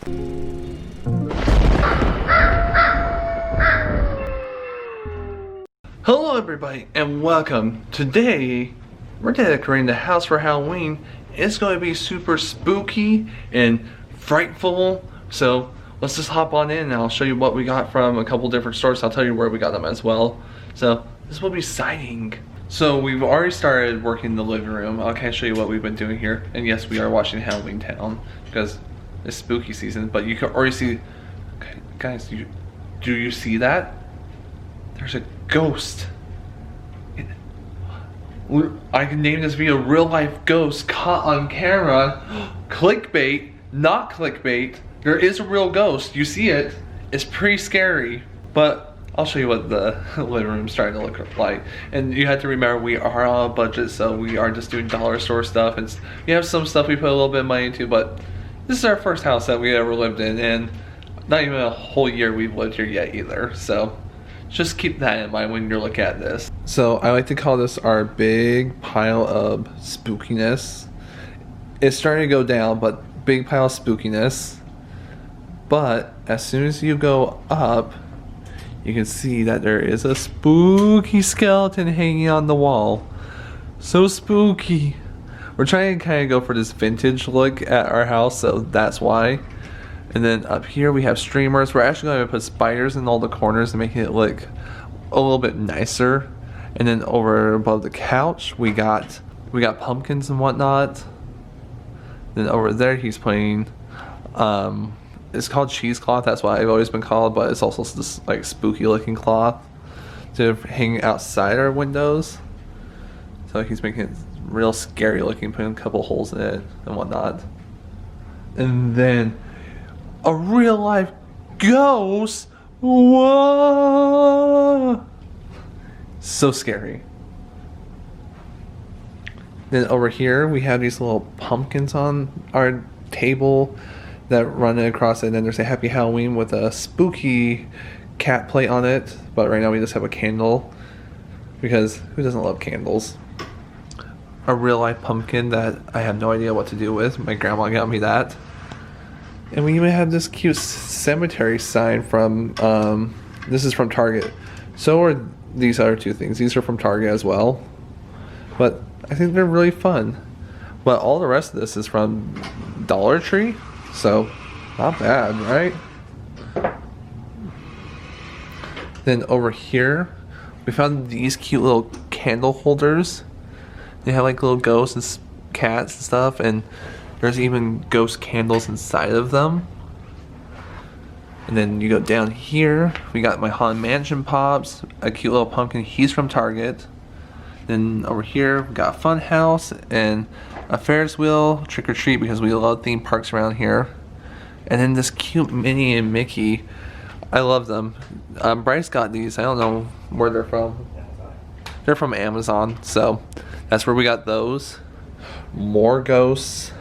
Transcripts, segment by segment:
Hello everybody and welcome. Today we're decorating the house for Halloween. It's going to be super spooky and frightful, so let's just hop on in and I'll show you what we got from a couple different stores. I'll tell you where we got them as well. So this will be exciting. So we've already started working in the living room. I'll kind of show you what we've been doing here. And yes, we are watching Halloween Town because it's spooky season, but you can already see, okay, guys, do you see that? There's a ghost. I can name this video real life ghost caught on camera. Clickbait, not clickbait. There is a real ghost. You see it. It's pretty scary. But I'll show you what the living room's starting to look like. And you have to remember we are on a budget, so we are just doing dollar store stuff. And we have some stuff we put a little bit of money into, but this is our first house that we ever lived in, and not even a whole year we've lived here yet either. So just keep that in mind when you're looking at this. So I like to call this our big pile of spookiness. It's starting to go down, but big pile of spookiness. But as soon as you go up, you can see that there is a spooky skeleton hanging on the wall. So spooky. We're trying to kind of go for this vintage look at our house, so that's why. And then up here we have streamers. We're actually going to put spiders in all the corners and make it look a little bit nicer. And then over above the couch we got pumpkins and whatnot. Then over there he's playing it's called cheesecloth. That's what I've always been called, but it's also this like spooky looking cloth to hang outside our windows. So he's making it real scary looking, putting a couple holes in it and whatnot. And then a real life ghost. Whoa! So scary. Then over here we have these little pumpkins on our table that run across it, and then there's a happy Halloween with a spooky cat plate on it. But right now we just have a candle because who doesn't love candles? A real life pumpkin that I have no idea what to do with. My grandma got me that. And we even have this cute cemetery sign from, this is from Target. So are these other two things. These are from Target as well. But I think they're really fun. But all the rest of this is from Dollar Tree. So, not bad, right? Then over here, we found these cute little candle holders. They have like little ghosts and cats and stuff, and there's even ghost candles inside of them. And then you go down here, we got my Haunted Mansion pops, a cute little pumpkin, he's from Target. Then over here, we got a fun house and a Ferris wheel, trick or treat, because we love theme parks around here. And then this cute Minnie and Mickey, I love them. Bryce got these, I don't know where they're from. They're from Amazon, so that's where we got those. More ghosts.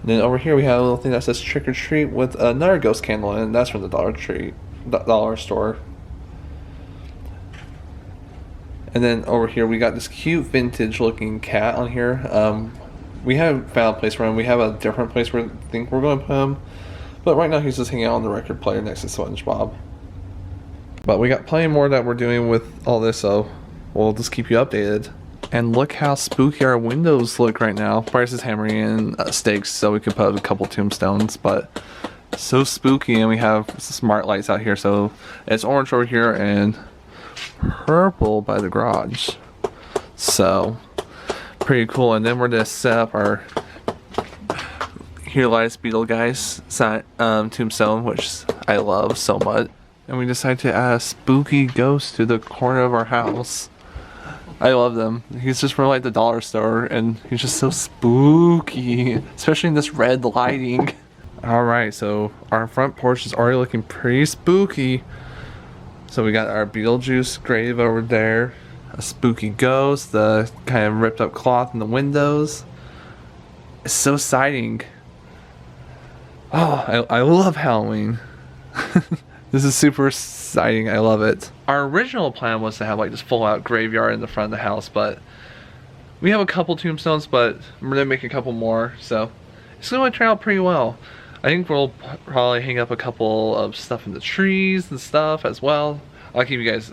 And then over here we have a little thing that says trick or treat with another ghost candle, and that's from the dollar store. And then over here we got this cute vintage looking cat on here. We haven't found a place for him. We have a different place where I think we're going to put him. But right now he's just hanging out on the record player next to SpongeBob. But we got plenty more that we're doing with all this, so we'll just keep you updated. And look how spooky our windows look right now. Bryce is hammering in stakes so we can put up a couple tombstones, but so spooky. And we have smart lights out here, so it's orange over here and purple by the garage. So pretty cool. And then we're gonna set up our Here Lies Beetle Guys tombstone, which I love so much. And we decided to add a spooky ghost to the corner of our house. I love them. He's just from like the dollar store, and he's just so spooky, especially in this red lighting. Alright, so our front porch is already looking pretty spooky. So we got our Beetlejuice grave over there, a spooky ghost, the kind of ripped up cloth in the windows. It's so exciting. Oh, I love Halloween. This is super exciting. I love it. Our original plan was to have like this full out graveyard in the front of the house, but we have a couple tombstones, but we're gonna make a couple more, so it's gonna turn out pretty well. I think we'll probably hang up a couple of stuff in the trees and stuff as well. I'll keep you guys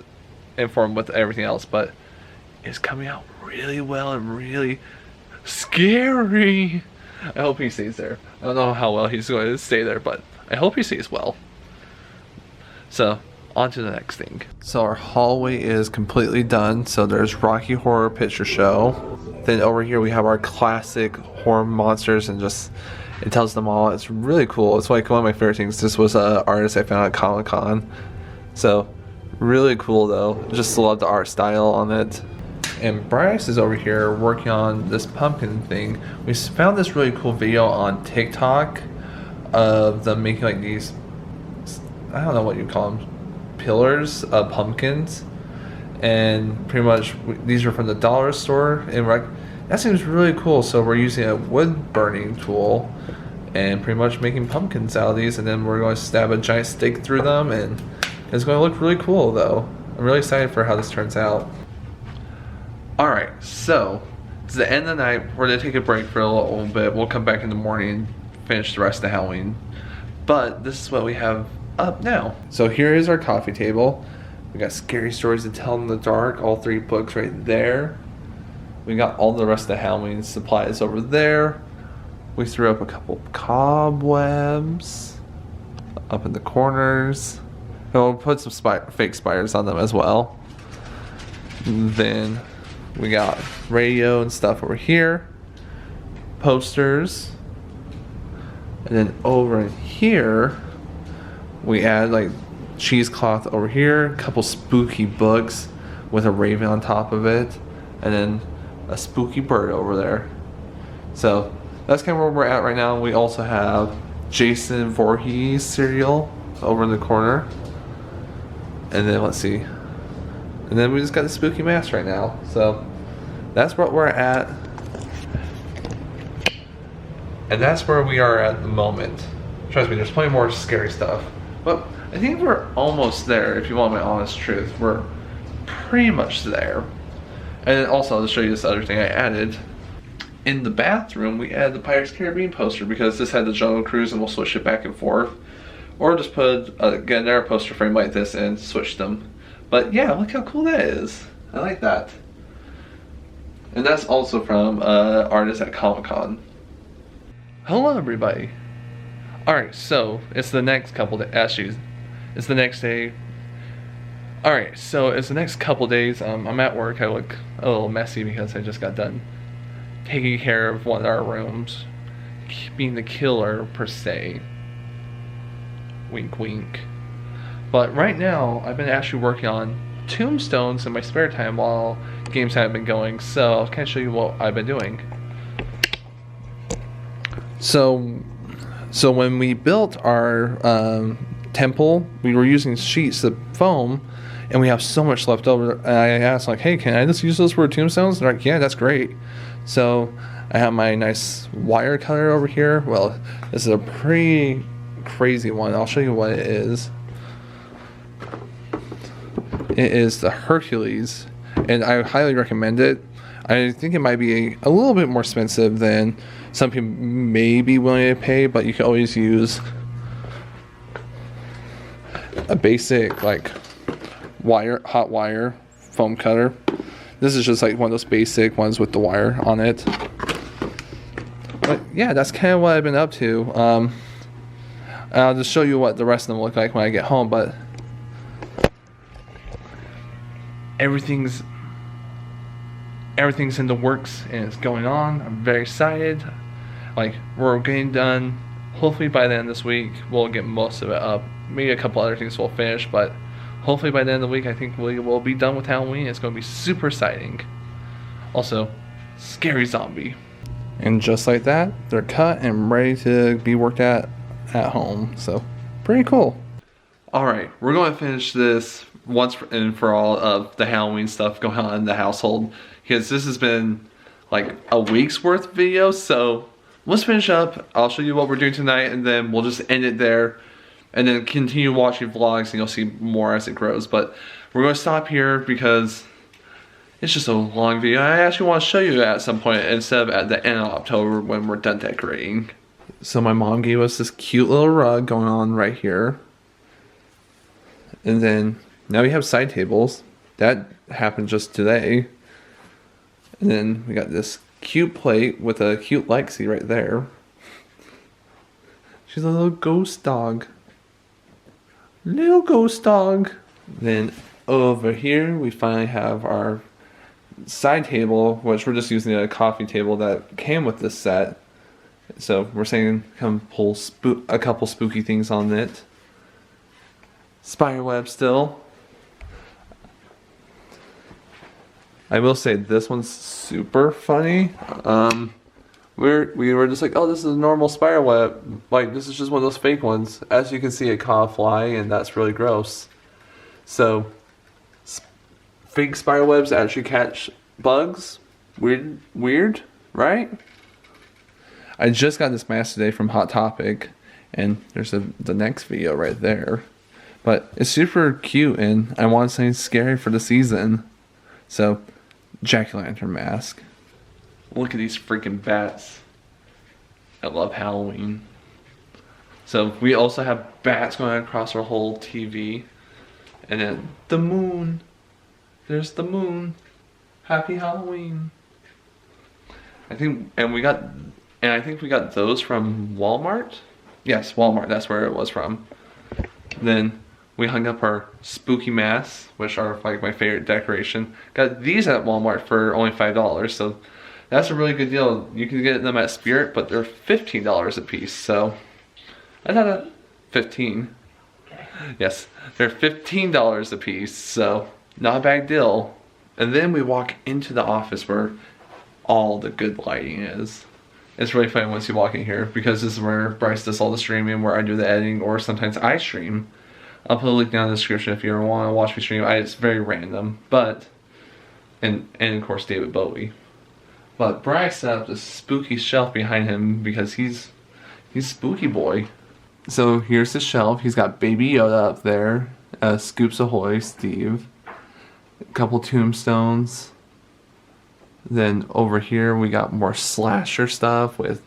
informed with everything else, but it's coming out really well and really scary. I hope he stays there. I don't know how well he's going to stay there, but I hope he stays well. So, on to the next thing. So our hallway is completely done. So there's Rocky Horror Picture Show. Then over here we have our classic horror monsters, and just it tells them all. It's really cool. It's like one of my favorite things. This was an artist I found at Comic-Con. So really cool though. Just love the art style on it. And Bryce is over here working on this pumpkin thing. We found this really cool video on TikTok of them making like these, I don't know what you call them, pillars of pumpkins. And pretty much these are from the dollar store. And we're like, that seems really cool. So we're using a wood burning tool and pretty much making pumpkins out of these. And then we're going to stab a giant stake through them. And it's going to look really cool though. I'm really excited for how this turns out. Alright, so it's the end of the night. We're going to take a break for a little bit. We'll come back in the morning and finish the rest of Halloween. But this is what we have up now. So here is our coffee table. We got Scary Stories to Tell in the Dark, all 3 books right there. We got all the rest of the Halloween supplies over there. We threw up a couple cobwebs up in the corners. And we'll put some fake spiders on them as well. And then we got radio and stuff over here. Posters. And then over in here, we add like cheesecloth over here, a couple spooky books with a raven on top of it, and then a spooky bird over there. So that's kind of where we're at right now. We also have Jason Voorhees cereal over in the corner. And then let's see. And then we just got the spooky mask right now. So that's what we're at. And that's where we are at the moment. Trust me, there's plenty more scary stuff. But I think we're almost there, if you want my honest truth. We're pretty much there. And then also, I'll just show you this other thing I added. In the bathroom, we added the Pirates of the Caribbean poster because this had the Jungle Cruise and we'll switch it back and forth. Or just put get another poster frame like this and switch them. But yeah, look how cool that is. I like that. And that's also from artists at Comic-Con. Hello everybody. Alright, so it's the next couple days. Actually, it's the next day. Alright, so it's the next couple days. I'm at work. I look a little messy because I just got done taking care of one of our rooms. Being the killer, per se. Wink, wink. But right now, I've been actually working on Tombstones in my spare time while games haven't been going. So I'll kind of show you what I've been doing. So when we built our temple, we were using sheets of foam, and we have so much left over. And I asked, like, hey, can I just use those for tombstones? They're like, yeah, that's great. So I have my nice wire cutter over here. Well, this is a pretty crazy one. I'll show you what it is. It is the Hercules, and I highly recommend it. I think it might be a little bit more expensive than some people may be willing to pay, but you can always use a basic like hot wire foam cutter. This is just like one of those basic ones with the wire on it. But yeah, that's kind of what I've been up to. I'll just show you what the rest of them look like when I get home, but everything's in the works and it's going on. I'm very excited. Like, we're getting done. Hopefully by the end of this week we'll get most of it up. Maybe a couple other things we'll finish, but hopefully by the end of the week I think we will be done with Halloween. It's going to be super exciting. Also, scary zombie. And just like that, they're cut and ready to be worked at home. So, pretty cool. Alright, we're going to finish this once and for all of the Halloween stuff going on in the household, because this has been like a week's worth of videos. So let's finish up. I'll show you what we're doing tonight, and then we'll just end it there, and then continue watching vlogs, and you'll see more as it grows. But we're going to stop here because it's just a long video. I actually want to show you at some point instead of at the end of October when we're done decorating. So my mom gave us this cute little rug going on right here. And then now we have side tables. That happened just today. And then we got this cute plate with a cute Lexi right there. She's a little ghost dog. Little ghost dog. Then over here we finally have our side table, which we're just using a coffee table that came with this set. So we're saying come pull a couple spooky things on it. Spiderweb still. I will say this one's super funny. We were just like, oh, this is a normal spiderweb. Like, this is just one of those fake ones. As you can see, it caught a fly, and that's really gross. So, fake spiderwebs actually catch bugs. Weird, right? I just got this mask today from Hot Topic, and there's the next video right there. But it's super cute, and I want something scary for the season. So, jack-o'-lantern mask. Look at these freaking bats. I love Halloween. So we also have bats going across our whole TV. And then the moon. There's the moon. Happy Halloween. I think we got those from Walmart. Yes, Walmart, that's where it was from. Then we hung up our spooky masks, which are like my favorite decoration. Got these at Walmart for only $5, so that's a really good deal. You can get them at Spirit, but they're $15 a piece, so I thought that 15. Yes, they're $15 a piece, so not a bad deal. And then we walk into the office where all the good lighting is. It's really funny once you walk in here, because this is where Bryce does all the streaming, where I do the editing, or sometimes I stream. I'll put a link down in the description if you ever want to watch me stream. It's very random, but and of course David Bowie. But Bryce set up this spooky shelf behind him because he's spooky boy. So here's the shelf. He's got Baby Yoda up there, Scoops Ahoy, Steve, a couple Tombstones. Then over here we got more slasher stuff with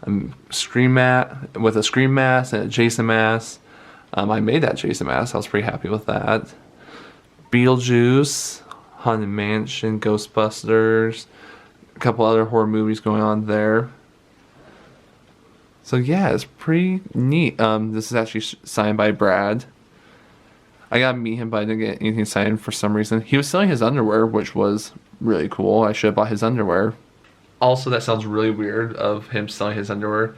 a scream mask and a Jason mask. I made that Jason mask. I was pretty happy with that. Beetlejuice, Haunted Mansion, Ghostbusters, a couple other horror movies going on there. So yeah, it's pretty neat. This is actually signed by Brad. I got to meet him, but I didn't get anything signed for some reason. He was selling his underwear, which was really cool. I should have bought his underwear. Also, that sounds really weird of him selling his underwear.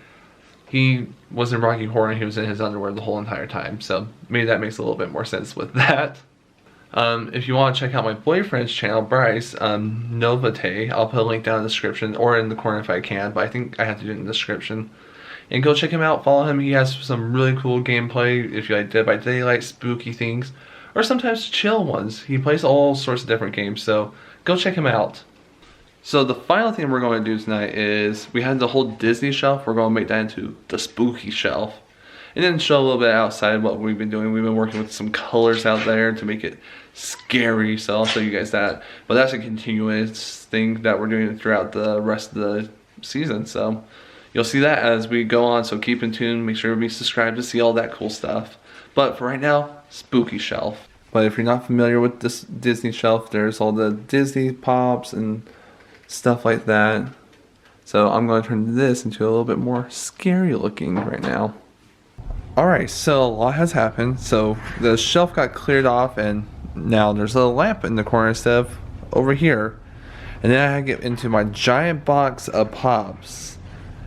He was in Rocky Horror and he was in his underwear the whole entire time. So maybe that makes a little bit more sense with that. If you want to check out my boyfriend's channel, Bryce, Novate, I'll put a link down in the description or in the corner if I can, but I think I have to do it in the description. And go check him out, follow him. He has some really cool gameplay if you like Dead by Daylight, spooky things, or sometimes chill ones. He plays all sorts of different games, so go check him out. So the final thing we're going to do tonight is, we had the whole Disney shelf, we're going to make that into the spooky shelf. And then show a little bit outside what we've been doing. We've been working with some colors out there to make it scary, so I'll show you guys that. But that's a continuous thing that we're doing throughout the rest of the season, so you'll see that as we go on, so keep in tune, make sure to be subscribed to see all that cool stuff. But for right now, spooky shelf. But if you're not familiar with this Disney shelf, there's all the Disney pops and stuff like that. So I'm going to turn this into a little bit more scary looking right now. Alright, so a lot has happened. So the shelf got cleared off and now there's a lamp in the corner instead of over here. And then I had to get into my giant box of pops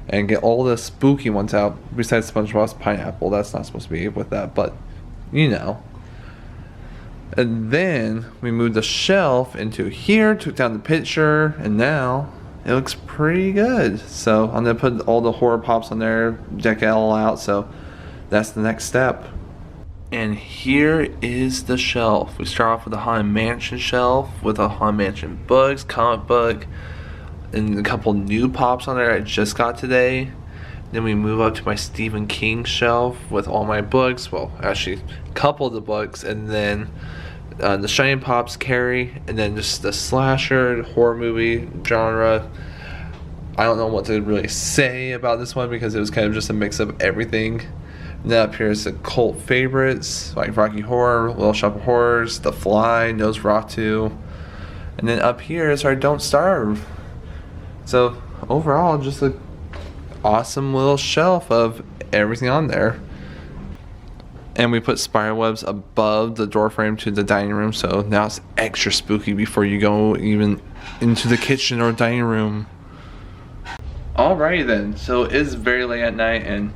and get all the spooky ones out, besides SpongeBob's pineapple. That's not supposed to be with that, but you know. And then we moved the shelf into here, took down the picture, and now it looks pretty good. So I'm gonna put all the horror pops on there, deck it all out, so that's the next step. And here is the shelf. We start off with the Haunted Mansion shelf with a Haunted Mansion books, comic book, and a couple new pops on there I just got today. Then we move up to my Stephen King shelf with all my books. Well, actually, a couple of the books, and then the Shining Pops, Carrie, and then just the slasher horror movie genre. I don't know what to really say about this one because it was kind of just a mix of everything. And then up here is the cult favorites like Rocky Horror, Little Shop of Horrors, The Fly, Nosferatu. And then up here is our Don't Starve. So overall, just a awesome little shelf of everything on there. And we put spider webs above the door frame to the dining room, so now it's extra spooky before you go even into the kitchen or dining room. Alrighty then, so it's very late at night and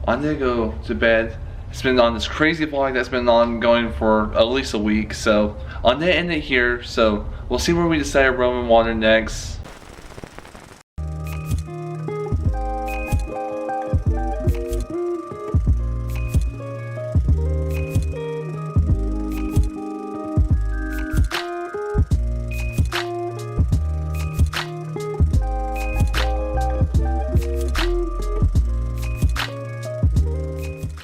I'm gonna go to bed. It's been on this crazy vlog that's been ongoing for at least a week, so I'm gonna end it here. So we'll see where we decide Roman water next.